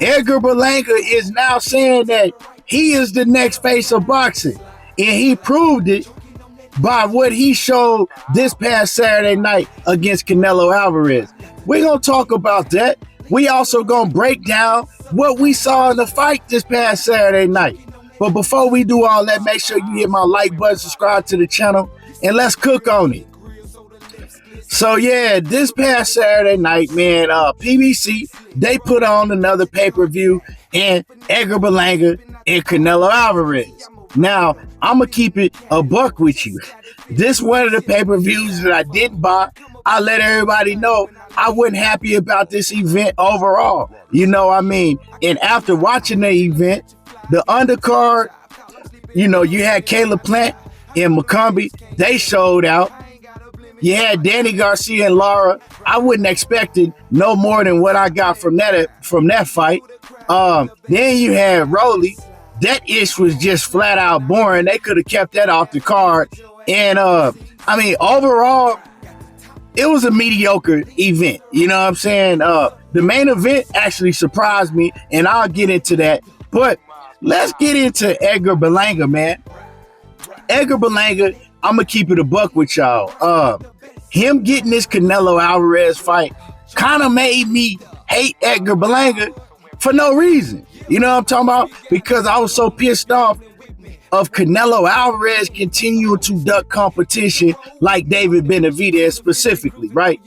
Edgar Berlanga is now saying that he is the next face of boxing. And he proved it by what he showed this past Saturday night against Canelo Alvarez. We're going to talk about that. We also going to break down what we saw in the fight this past Saturday night. But before we do all that, make sure you hit my like button, subscribe to the channel, and let's cook on it. So yeah, this past Saturday night, man, PBC, they put on another pay-per-view, and Edgar Berlanga and Canelo Alvarez. Now, I'm going to keep it a buck with you. This one of the pay-per-views that I didn't buy. I let everybody know I wasn't happy about this event overall. You know what I mean? And after watching the event, the undercard, you know, you had Caleb Plant and McCombie. They showed out. You had Danny Garcia and Lara. I wouldn't expected no more than what I got from that fight. Then you had Rolly. That ish was just flat out boring. They could have kept that off the card. And I mean, overall, it was a mediocre event. You know what I'm saying? The main event actually surprised me, and I'll get into that. But let's get into Edgar Berlanga, man. Edgar Berlanga, I'm going to keep it a buck with y'all. Him getting this Canelo Alvarez fight kind of made me hate Edgar Berlanga for no reason. You know what I'm talking about? Because I was so pissed off of Canelo Alvarez continuing to duck competition like David Benavidez specifically, right?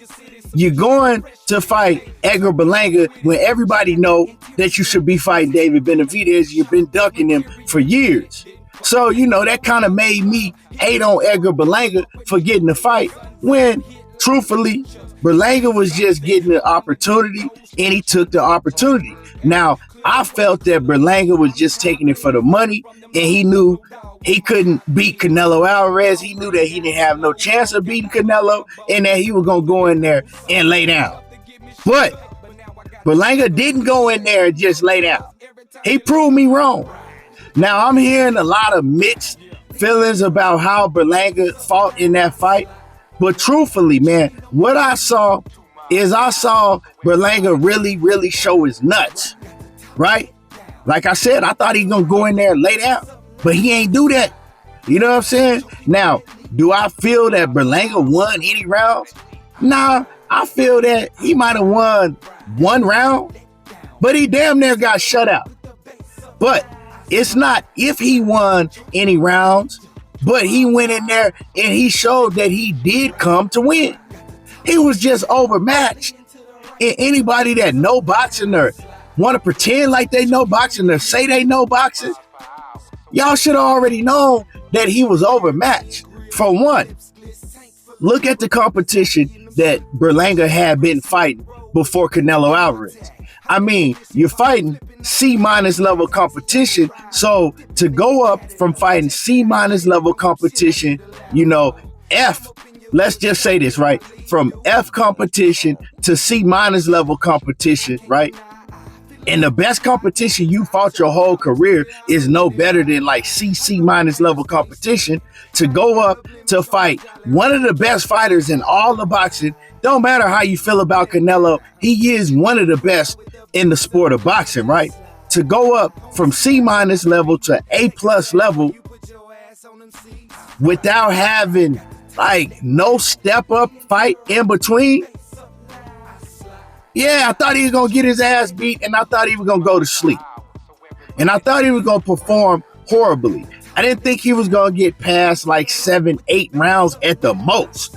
You're going to fight Edgar Berlanga when everybody know that you should be fighting David Benavidez. You've been ducking him for years. So, you know, that kind of made me hate on Edgar Berlanga for getting the fight when, truthfully, Berlanga was just getting the opportunity, and he took the opportunity. Now, I felt that Berlanga was just taking it for the money, and he knew he couldn't beat Canelo Alvarez. He knew that he didn't have no chance of beating Canelo, and that he was going to go in there and lay down. But Berlanga didn't go in there and just lay down. He proved me wrong. Now, I'm hearing a lot of mixed feelings about how Berlanga fought in that fight. But truthfully, man, what I saw Berlanga really, really show his nuts, right? Like I said, I thought he was going to go in there and lay down, but he ain't do that. You know what I'm saying? Now, do I feel that Berlanga won any rounds? Nah, I feel that he might have won one round, but he damn near got shut out. But it's not if he won any rounds, but he went in there and he showed that he did come to win. He was just overmatched. And anybody that know boxing or want to pretend like they know boxing or say they know boxing, y'all should have already known that he was overmatched. For one, look at the competition that Berlanga had been fighting before Canelo Alvarez. I mean, you're fighting C- level competition. So to go up from fighting C- level competition, you know, F, let's just say this, right? From F competition to C- level competition, right? And the best competition you fought your whole career is no better than like C- level competition. To go up to fight one of the best fighters in all the boxing, don't matter how you feel about Canelo, he is one of the best in the sport of boxing, right? To go up from C- level to A+ level without having like no step up fight in between. Yeah, I thought he was going to get his ass beat, and I thought he was going to go to sleep. And I thought he was going to perform horribly. I didn't think he was going to get past like 7-8 rounds at the most.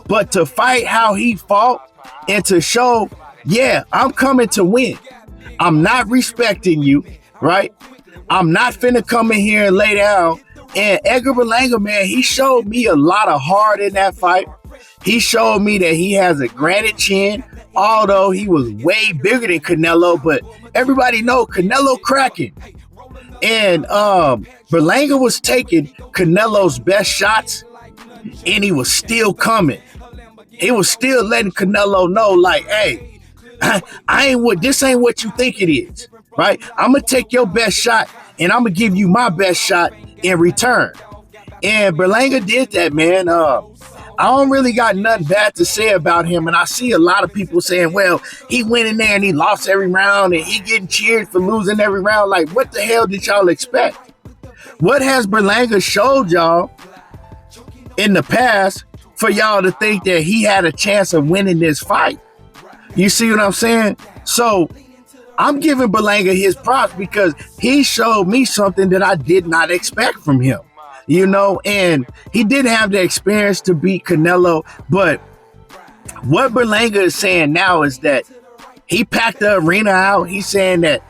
But to fight how he fought and to show, yeah, I'm coming to win. I'm not respecting you, right? I'm not finna come in here and lay down. And Edgar Berlanga, man, he showed me a lot of heart in that fight. He showed me that he has a granite chin, although he was way bigger than Canelo, but everybody know Canelo cracking. And Berlanga was taking Canelo's best shots, and he was still coming. He was still letting Canelo know, like, hey, this ain't what you think it is, right? I'm gonna take your best shot, and I'm gonna give you my best shot in return. And Berlanga did that, man. I don't really got nothing bad to say about him. And I see a lot of people saying, well, he went in there and he lost every round and he getting cheered for losing every round. Like, what the hell did y'all expect? What has Berlanga showed y'all in the past for y'all to think that he had a chance of winning this fight? You see what I'm saying? So I'm giving Berlanga his props because he showed me something that I did not expect from him. And he didn't have the experience to beat Canelo, but what Berlanga is saying now is that he packed the arena out. He's saying that,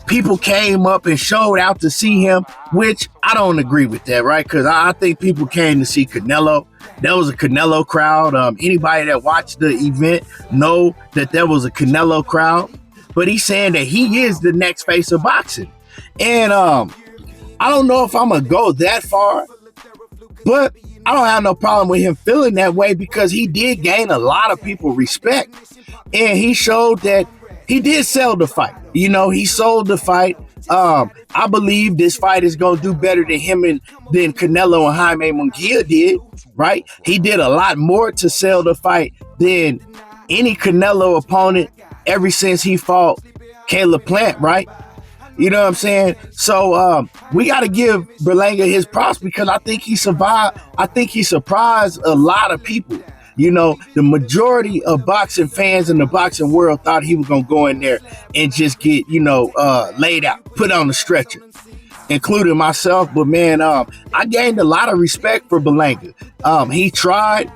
people came up and showed out to see him, which I don't agree with that, right? Because I think people came to see Canelo. There was a Canelo crowd. Anybody that watched the event know that there was a Canelo crowd. But he's saying that he is the next face of boxing. And I don't know if I'm going to go that far, but I don't have no problem with him feeling that way because he did gain a lot of people respect. And he showed that he did sell the fight. He sold the fight. I believe this fight is going to do better than than Canelo and Jaime Munguia did, right? He did a lot more to sell the fight than any Canelo opponent ever since he fought Caleb Plant, right? You know what I'm saying? So we got to give Berlanga his props because I think he survived. I think he surprised a lot of people. The majority of boxing fans in the boxing world thought he was going to go in there and just get, laid out, put on the stretcher, including myself. But, man, I gained a lot of respect for Berlanga. He tried,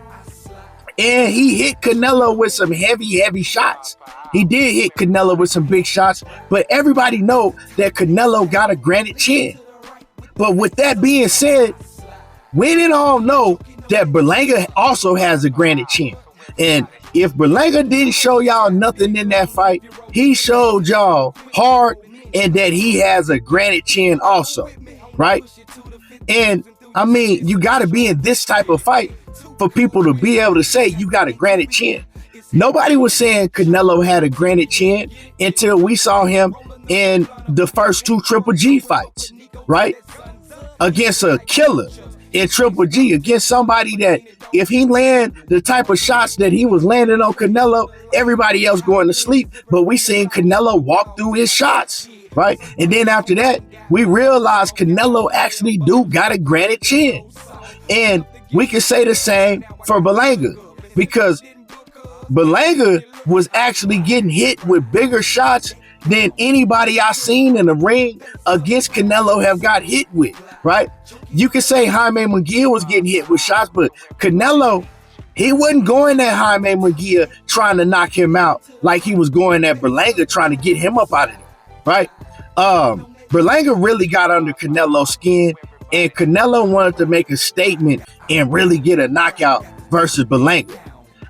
and he hit Canelo with some heavy shots. He did hit Canelo with some big shots, but everybody know that Canelo got a granite chin. But with that being said, we didn't all know that Berlanga also has a granite chin. And if Berlanga didn't show y'all nothing in that fight, he showed y'all hard and that he has a granite chin also, right? And, I mean, you got to be in this type of fight for people to be able to say you got a granite chin. Nobody was saying Canelo had a granite chin until we saw him in the first two Triple G fights, right? Against a killer in Triple G, against somebody that if he land the type of shots that he was landing on Canelo, everybody else going to sleep. But we seen Canelo walk through his shots, right? And then after that, we realized Canelo actually do got a granite chin. And we can say the same for Berlanga because Berlanga was actually getting hit with bigger shots than anybody I seen in the ring against Canelo have got hit with, right? You can say Jaime Munguia was getting hit with shots, but Canelo, he wasn't going at Jaime Munguia trying to knock him out like he was going at Berlanga trying to get him up out of there, right? Berlanga really got under Canelo's skin, and Canelo wanted to make a statement and really get a knockout versus Berlanga.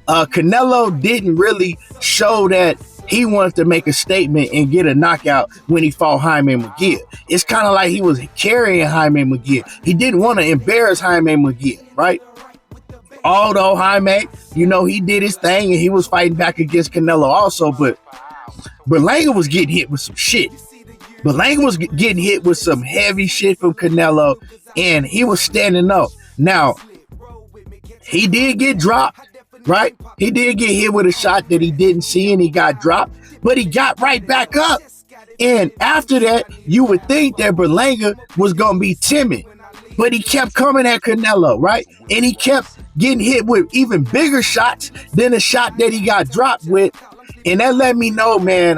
Canelo didn't really show that he wanted to make a statement and get a knockout when he fought Jaime Munguia. It's kind of like he was carrying Jaime Munguia. He didn't want to embarrass Jaime Munguia, right? Although Jaime, he did his thing and he was fighting back against Canelo also, but Berlanga was getting hit with some shit. Berlanga was getting hit with some heavy shit from Canelo, and he was standing up. Now, he did get dropped, right? He did get hit with a shot that he didn't see, and he got dropped, but he got right back up. And after that, you would think that Berlanga was going to be timid, but he kept coming at Canelo, right? And he kept getting hit with even bigger shots than the shot that he got dropped with. And that let me know, man,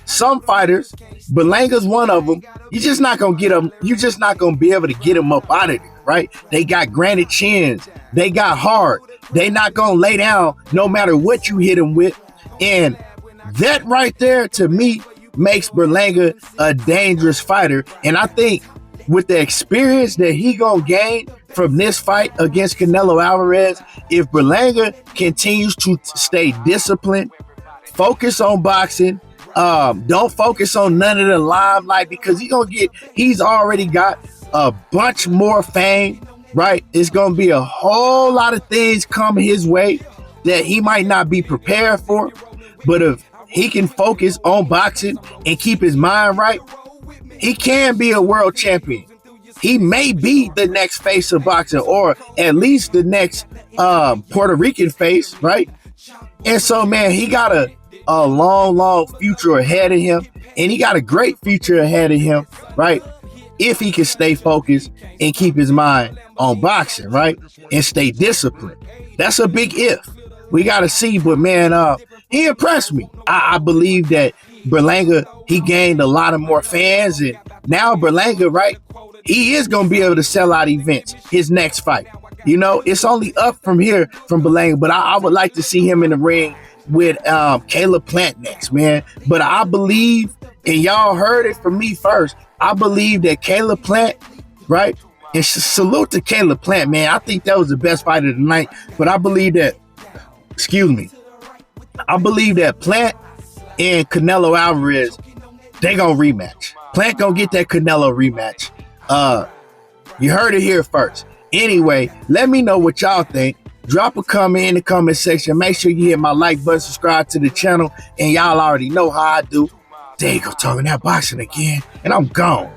some fighters, Berlanga's one of them, you're just not going to get them. You're just not going to be able to get them up out of there, right? They got granite chins. They got hard. They not going to lay down no matter what you hit them with. And that right there, to me, makes Berlanga a dangerous fighter. And I think with the experience that he going to gain from this fight against Canelo Alvarez, if Berlanga continues to stay disciplined, focus on boxing, don't focus on none of the limelight, because he's already got a bunch more fame, right? It's going to be a whole lot of things coming his way that he might not be prepared for. But if he can focus on boxing and keep his mind right, he can be a world champion. he may be the next face of boxing, or at least the next Puerto Rican face, right? And so, man, he got a long future ahead of him, and he got a great future ahead of him, right? If he can stay focused and keep his mind on boxing, right? And stay disciplined. That's a big if. We got to see, but man, he impressed me. I believe that Berlanga, he gained a lot of more fans, and now Berlanga, right? He is going to be able to sell out events his next fight. You know, it's only up from here from Berlanga, but I would like to see him in the ring with Caleb Plant next, man. But I believe, and y'all heard it from me first, I believe that Caleb Plant, right? And salute to Caleb Plant, man. I think that was the best fight of the night. But I believe that, I believe that Plant and Canelo Alvarez, they gonna rematch. Plant gonna get that Canelo rematch. You heard it here first. Anyway, let me know what y'all think. Drop a comment in the comment section. Make sure you hit my like button, subscribe to the channel, and y'all already know how I do. There you go, talking that boxing again, and I'm gone.